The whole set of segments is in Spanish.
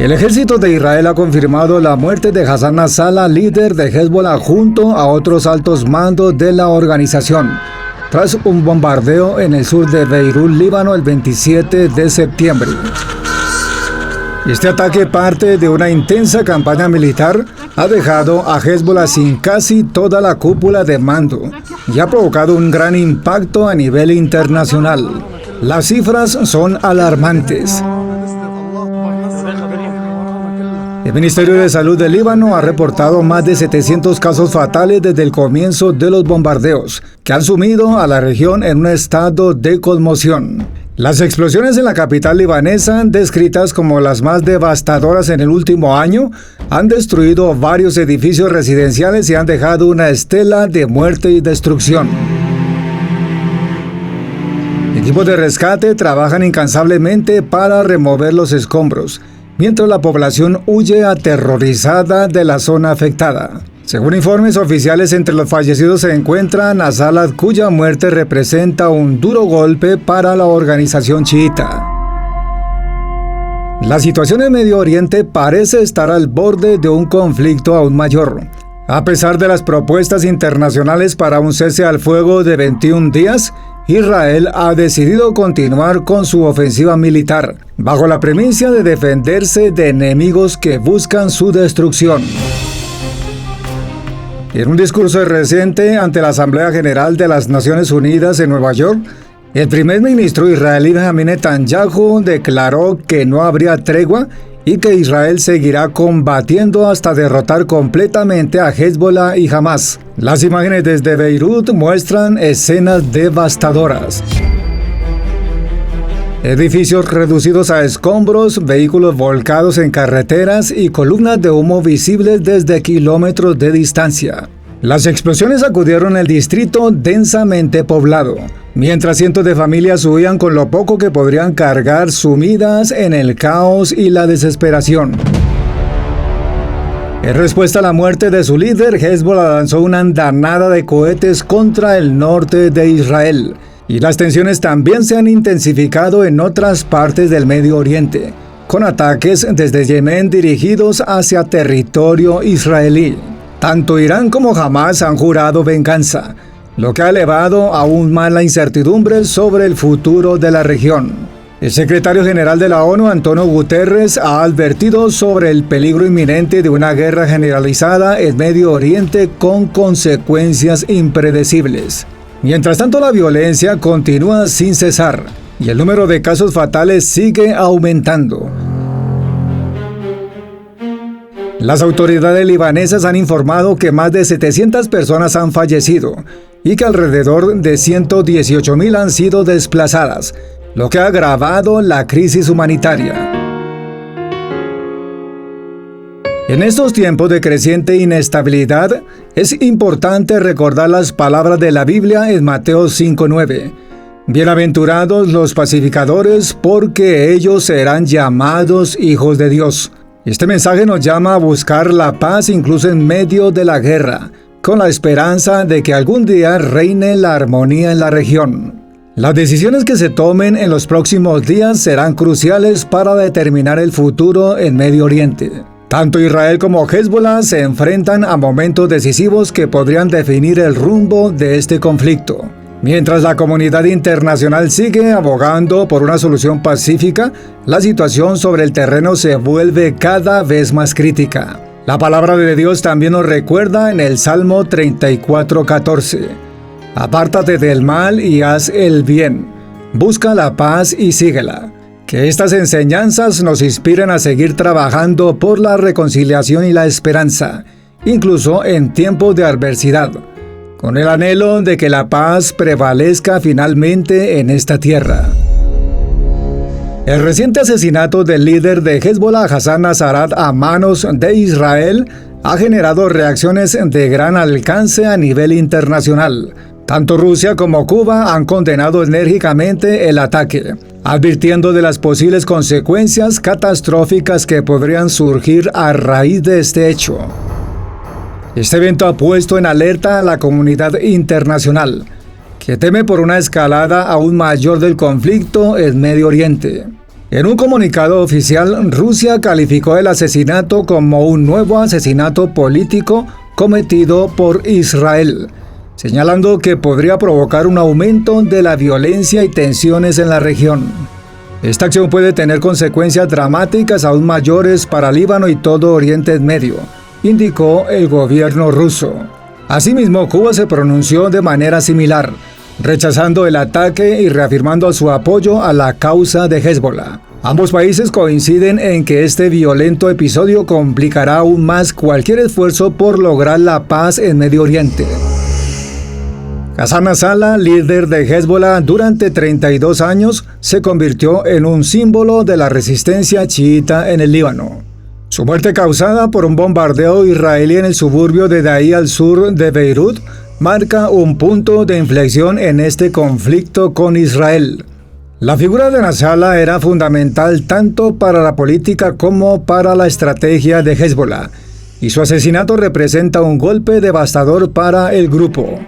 El ejército de Israel ha confirmado la muerte de Hassan Nasrallah, líder de Hezbollah, junto a otros altos mandos de la organización, tras un bombardeo en el sur de Beirut, Líbano, el 27 de septiembre. Este ataque, parte de una intensa campaña militar, ha dejado a Hezbollah sin casi toda la cúpula de mando y ha provocado un gran impacto a nivel internacional. Las cifras son alarmantes. El Ministerio de Salud de Líbano ha reportado más de 700 casos fatales desde el comienzo de los bombardeos, que han sumido a la región en un estado de conmoción. Las explosiones en la capital libanesa, descritas como las más devastadoras en el último año, han destruido varios edificios residenciales y han dejado una estela de muerte y destrucción. Equipos de rescate trabajan incansablemente para remover los escombros, mientras la población huye aterrorizada de la zona afectada. Según informes oficiales, entre los fallecidos se encuentra Nasrallah, cuya muerte representa un duro golpe para la organización chiita. La situación en Medio Oriente parece estar al borde de un conflicto aún mayor. A pesar de las propuestas internacionales para un cese al fuego de 21 días, Israel ha decidido continuar con su ofensiva militar, bajo la premisa de defenderse de enemigos que buscan su destrucción. En un discurso reciente ante la Asamblea General de las Naciones Unidas en Nueva York, el primer ministro israelí Benjamin Netanyahu declaró que no habría tregua y que Israel seguirá combatiendo hasta derrotar completamente a Hezbollah y Hamas. Las imágenes desde Beirut muestran escenas devastadoras. Edificios reducidos a escombros, vehículos volcados en carreteras y columnas de humo visibles desde kilómetros de distancia. Las explosiones sacudieron el distrito densamente poblado, mientras cientos de familias huían con lo poco que podrían cargar, sumidas en el caos y la desesperación. En respuesta a la muerte de su líder, Hezbollah lanzó una andanada de cohetes contra el norte de Israel, y las tensiones también se han intensificado en otras partes del Medio Oriente, con ataques desde Yemen dirigidos hacia territorio israelí. Tanto Irán como Hamas han jurado venganza, lo que ha elevado aún más la incertidumbre sobre el futuro de la región. El secretario general de la ONU, Antonio Guterres, ha advertido sobre el peligro inminente de una guerra generalizada en Medio Oriente con consecuencias impredecibles. Mientras tanto, la violencia continúa sin cesar y el número de casos fatales sigue aumentando. Las autoridades libanesas han informado que más de 700 personas han fallecido y que alrededor de 118.000 han sido desplazadas, lo que ha agravado la crisis humanitaria. En estos tiempos de creciente inestabilidad, es importante recordar las palabras de la Biblia en Mateo 5:9. Bienaventurados los pacificadores, porque ellos serán llamados hijos de Dios. Este mensaje nos llama a buscar la paz incluso en medio de la guerra, con la esperanza de que algún día reine la armonía en la región. Las decisiones que se tomen en los próximos días serán cruciales para determinar el futuro en Medio Oriente. Tanto Israel como Hezbollah se enfrentan a momentos decisivos que podrían definir el rumbo de este conflicto. Mientras la comunidad internacional sigue abogando por una solución pacífica, la situación sobre el terreno se vuelve cada vez más crítica. La palabra de Dios también nos recuerda en el Salmo 34:14. Apártate del mal y haz el bien. Busca la paz y síguela. Que estas enseñanzas nos inspiren a seguir trabajando por la reconciliación y la esperanza, incluso en tiempos de adversidad, con el anhelo de que la paz prevalezca finalmente en esta tierra. El reciente asesinato del líder de Hezbollah, Hassan Nasrallah, a manos de Israel, ha generado reacciones de gran alcance a nivel internacional. Tanto Rusia como Cuba han condenado enérgicamente el ataque, advirtiendo de las posibles consecuencias catastróficas que podrían surgir a raíz de este hecho. Este evento ha puesto en alerta a la comunidad internacional, que teme por una escalada aún mayor del conflicto en Medio Oriente. En un comunicado oficial, Rusia calificó el asesinato como un nuevo asesinato político cometido por Israel, señalando que podría provocar un aumento de la violencia y tensiones en la región. Esta acción puede tener consecuencias dramáticas aún mayores para Líbano y todo Oriente Medio, indicó el gobierno ruso. Asimismo, Cuba se pronunció de manera similar, rechazando el ataque y reafirmando su apoyo a la causa de Hezbollah. Ambos países coinciden en que este violento episodio complicará aún más cualquier esfuerzo por lograr la paz en Medio Oriente. Hassan Nasrallah, líder de Hezbollah durante 32 años, se convirtió en un símbolo de la resistencia chiita en el Líbano. Su muerte, causada por un bombardeo israelí en el suburbio de Dahi al sur de Beirut, marca un punto de inflexión en este conflicto con Israel. La figura de Nasrallah era fundamental tanto para la política como para la estrategia de Hezbollah, y su asesinato representa un golpe devastador para el grupo.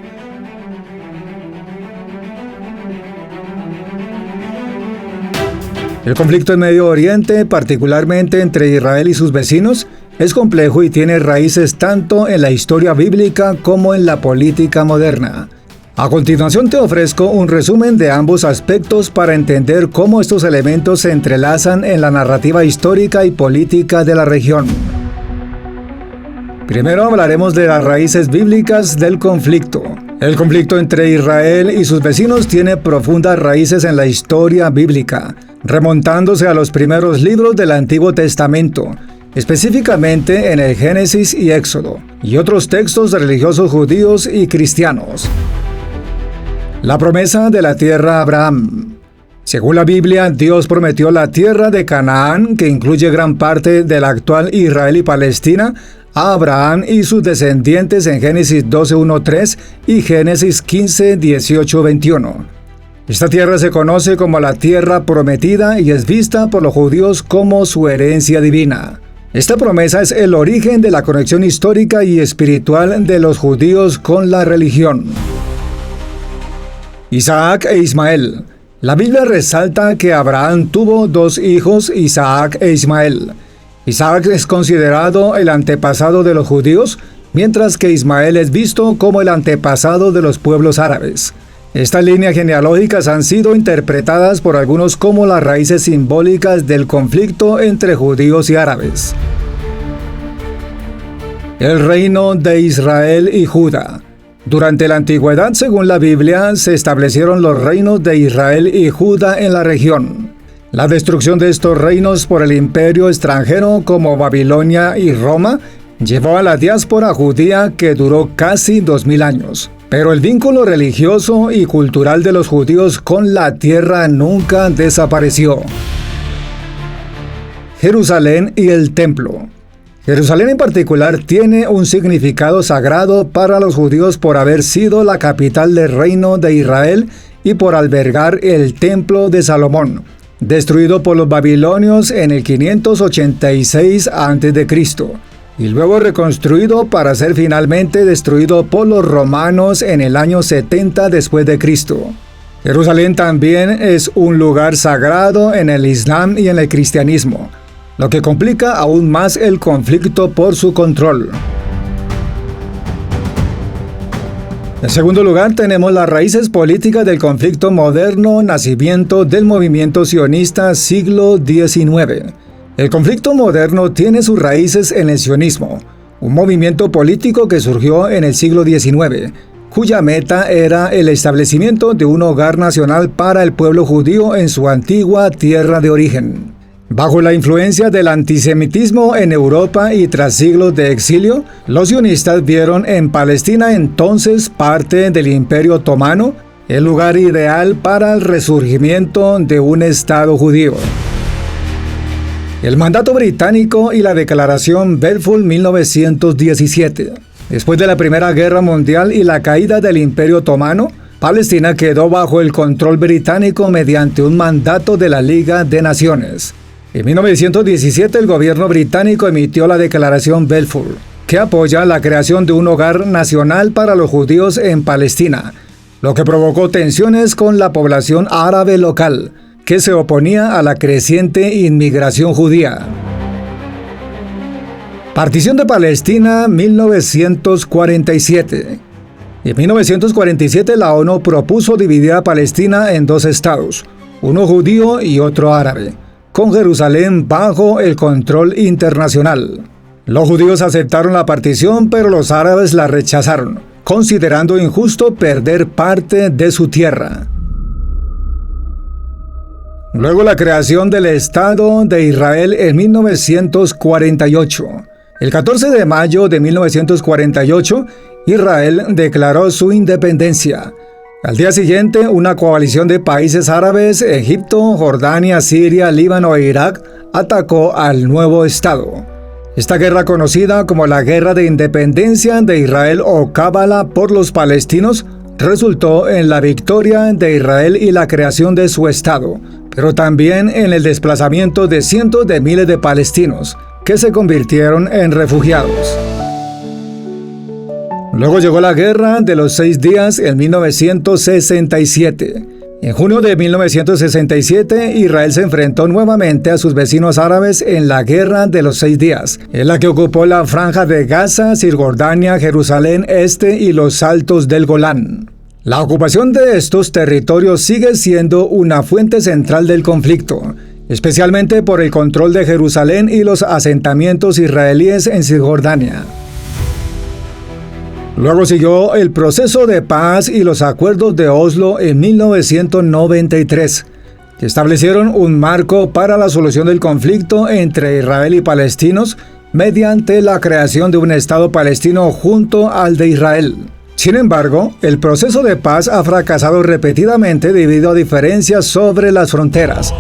El conflicto en Medio Oriente, particularmente entre Israel y sus vecinos, es complejo y tiene raíces tanto en la historia bíblica como en la política moderna. A continuación te ofrezco un resumen de ambos aspectos para entender cómo estos elementos se entrelazan en la narrativa histórica y política de la región. Primero hablaremos de las raíces bíblicas del conflicto. El conflicto entre Israel y sus vecinos tiene profundas raíces en la historia bíblica, remontándose a los primeros libros del Antiguo Testamento, específicamente en el Génesis y Éxodo, y otros textos religiosos judíos y cristianos. La promesa de la tierra a Abraham. Según la Biblia, Dios prometió la tierra de Canaán, que incluye gran parte de la actual Israel y Palestina, a Abraham y sus descendientes en Génesis 12:1-3 y Génesis 15:18-21. Esta tierra se conoce como la tierra prometida y es vista por los judíos como su herencia divina. Esta promesa es el origen de la conexión histórica y espiritual de los judíos con la religión. Isaac e Ismael. La Biblia resalta que Abraham tuvo dos hijos, Isaac e Ismael. Isaac es considerado el antepasado de los judíos, mientras que Ismael es visto como el antepasado de los pueblos árabes. Estas líneas genealógicas han sido interpretadas por algunos como las raíces simbólicas del conflicto entre judíos y árabes. El reino de Israel y Judá. Durante la antigüedad, según la Biblia, se establecieron los reinos de Israel y Judá en la región. La destrucción de estos reinos por el imperio extranjero como Babilonia y Roma llevó a la diáspora judía que duró casi 2000 años. Pero el vínculo religioso y cultural de los judíos con la tierra nunca desapareció. Jerusalén y el templo. Jerusalén en particular tiene un significado sagrado para los judíos por haber sido la capital del reino de Israel y por albergar el templo de Salomón, destruido por los babilonios en el 586 a.C., y luego reconstruido para ser finalmente destruido por los romanos en el año 70 después de Cristo. Jerusalén también es un lugar sagrado en el Islam y en el cristianismo, lo que complica aún más el conflicto por su control. En segundo lugar, tenemos las raíces políticas del conflicto moderno, nacimiento del movimiento sionista siglo XIX. El conflicto moderno tiene sus raíces en el sionismo, un movimiento político que surgió en el siglo XIX, cuya meta era el establecimiento de un hogar nacional para el pueblo judío en su antigua tierra de origen. Bajo la influencia del antisemitismo en Europa y tras siglos de exilio, los sionistas vieron en Palestina, entonces parte del Imperio Otomano, el lugar ideal para el resurgimiento de un Estado judío. El mandato británico y la declaración Balfour 1917. Después de la Primera Guerra Mundial y la caída del Imperio Otomano, Palestina quedó bajo el control británico mediante un mandato de la Liga de Naciones. En 1917 el gobierno británico emitió la declaración Balfour, que apoya la creación de un hogar nacional para los judíos en Palestina, lo que provocó tensiones con la población árabe local, que se oponía a la creciente inmigración judía. Partición de Palestina, 1947. En 1947 la ONU propuso dividir a Palestina en dos estados, uno judío y otro árabe, con Jerusalén bajo el control internacional. Los judíos aceptaron la partición, pero los árabes la rechazaron, considerando injusto perder parte de su tierra. Luego la creación del Estado de Israel en 1948. El 14 de mayo de 1948, Israel declaró su independencia. Al día siguiente, una coalición de países árabes, Egipto, Jordania, Siria, Líbano e Irak, atacó al nuevo Estado. Esta guerra, conocida como la Guerra de Independencia de Israel o Cábala por los palestinos, resultó en la victoria de Israel y la creación de su Estado, pero también en el desplazamiento de cientos de miles de palestinos, que se convirtieron en refugiados. Luego llegó la Guerra de los 6 días en 1967. En junio de 1967, Israel se enfrentó nuevamente a sus vecinos árabes en la Guerra de los 6 días, en la que ocupó la Franja de Gaza, Cisjordania, Jerusalén Este y los Altos del Golán. La ocupación de estos territorios sigue siendo una fuente central del conflicto, especialmente por el control de Jerusalén y los asentamientos israelíes en Cisjordania. Luego siguió el proceso de paz y los acuerdos de Oslo en 1993, que establecieron un marco para la solución del conflicto entre Israel y palestinos mediante la creación de un Estado palestino junto al de Israel. Sin embargo, el proceso de paz ha fracasado repetidamente debido a diferencias sobre las fronteras.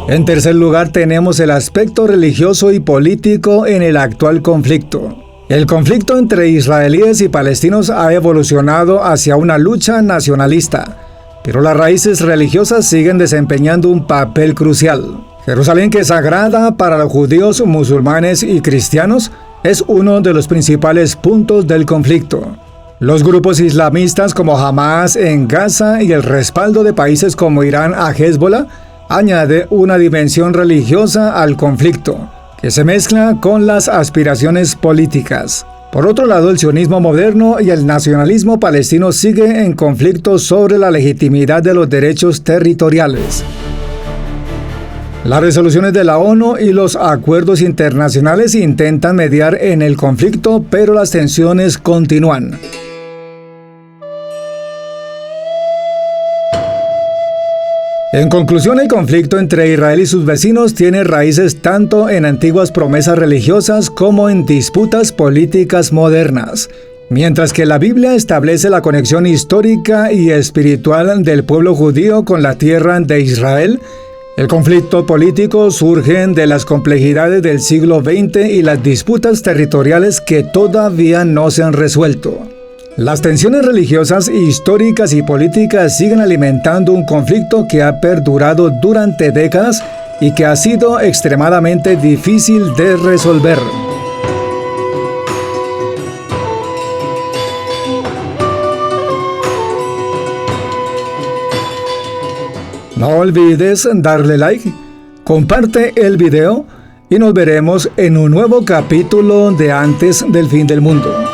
En tercer lugar, tenemos el aspecto religioso y político en el actual conflicto. El conflicto entre israelíes y palestinos ha evolucionado hacia una lucha nacionalista, pero las raíces religiosas siguen desempeñando un papel crucial. Jerusalén, que es sagrada para los judíos, musulmanes y cristianos, es uno de los principales puntos del conflicto. Los grupos islamistas como Hamas en Gaza y el respaldo de países como Irán a Hezbollah añade una dimensión religiosa al conflicto, que se mezcla con las aspiraciones políticas. Por otro lado, el sionismo moderno y el nacionalismo palestino siguen en conflicto sobre la legitimidad de los derechos territoriales. Las resoluciones de la ONU y los acuerdos internacionales intentan mediar en el conflicto, pero las tensiones continúan. En conclusión, el conflicto entre Israel y sus vecinos tiene raíces tanto en antiguas promesas religiosas como en disputas políticas modernas. Mientras que la Biblia establece la conexión histórica y espiritual del pueblo judío con la tierra de Israel, el conflicto político surge de las complejidades del siglo XX y las disputas territoriales que todavía no se han resuelto. Las tensiones religiosas, históricas y políticas siguen alimentando un conflicto que ha perdurado durante décadas y que ha sido extremadamente difícil de resolver. No olvides darle like, comparte el video y nos veremos en un nuevo capítulo de Antes del Fin del Mundo.